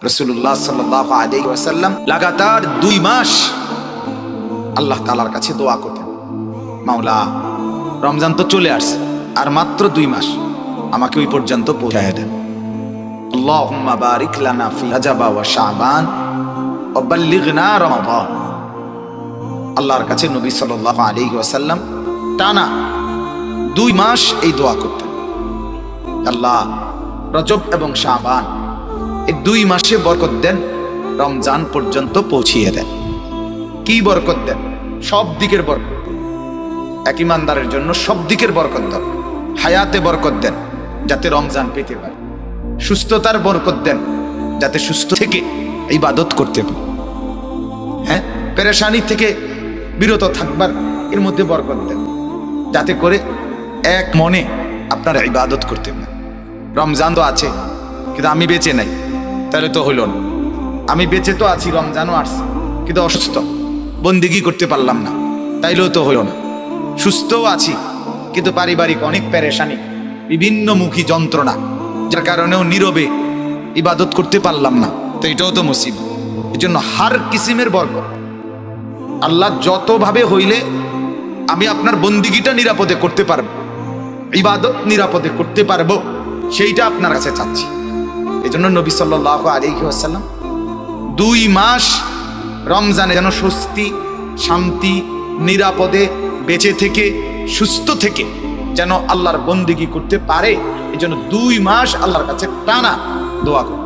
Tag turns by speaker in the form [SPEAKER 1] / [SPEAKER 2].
[SPEAKER 1] রাসূলুল্লাহ সাল্লাল্লাহু আলাইহি ওয়াসাল্লাম লাগাতার 2 মাস আল্লাহ তাআলার কাছে দোয়া করতেন, মাওলা রমজান তো চলে আসছে, আর মাত্র 2 মাস, আমাকে ওই পর্যন্ত পৌঁছায় দেন। আল্লাহুম্মা বারিক লানা ফি রাজাব ওয়া শাবান ওয়া বাল্লিগনা রমাদান। আল্লাহর কাছে নবী সাল্লাল্লাহু আলাইহি ওয়াসাল্লাম টানা 2 মাস এই দোয়া করতেন, আল্লাহ রজব এবং শাবান এই 2 মাসে বরকত দেন, রমজান পর্যন্ত পৌঁছিয়ে দেন। কি বরকত দেন? সব দিকের বরকত। এক ইমানদারের জন্য সব দিকের বরকত দেন। হায়াতে বরকত দেন যাতে রমজান পেতে পারে, সুস্থতার বরকত দেন যাতে সুস্থ থেকে ইবাদত করতে পারে, হ্যাঁ, পেরেশানি থেকে বিরত থাকবার এর মধ্যে বরকত দেন যাতে করে এক মনে আপনারা ইবাদত করতে পারেন। রমজান তো আছে কিন্তু আমি বেঁচে নাই, তাহলে তো হইল না। আমি বেঁচে তো আছি, রমজানও আসছে কিন্তু অসুস্থ, বন্দিগি করতে পারলাম না, তাইলেও তো হইল না। সুস্থও আছি কিন্তু পারিবারিক অনেক পেরেশানি, বিভিন্ন মুখী যন্ত্রণা, যার কারণেও নীরবে ইবাদত করতে পারলাম না, তো এটাও তো মুসিবত। এই জন্য হার কিসিমের বরকত আল্লাহ যতভাবে হইলে আমি আপনার বন্দিগিটা নিরাপদে করতে পারবো, ইবাদত নিরাপদে করতে পারবো, সেইটা আপনার কাছে চাচ্ছি। এই জন্য নবী সাল্লাল্লাহু আলাইহি ওয়াসাল্লাম 2 মাস রমজানে যেন স্বস্তি, শান্তি, নিরাপদে বেঁচে থেকে সুস্থ থেকে যেন আল্লাহর বন্দিগি করতে পারে, এই জন্য 2 মাস আল্লাহর কাছে টানা দোয়া করে।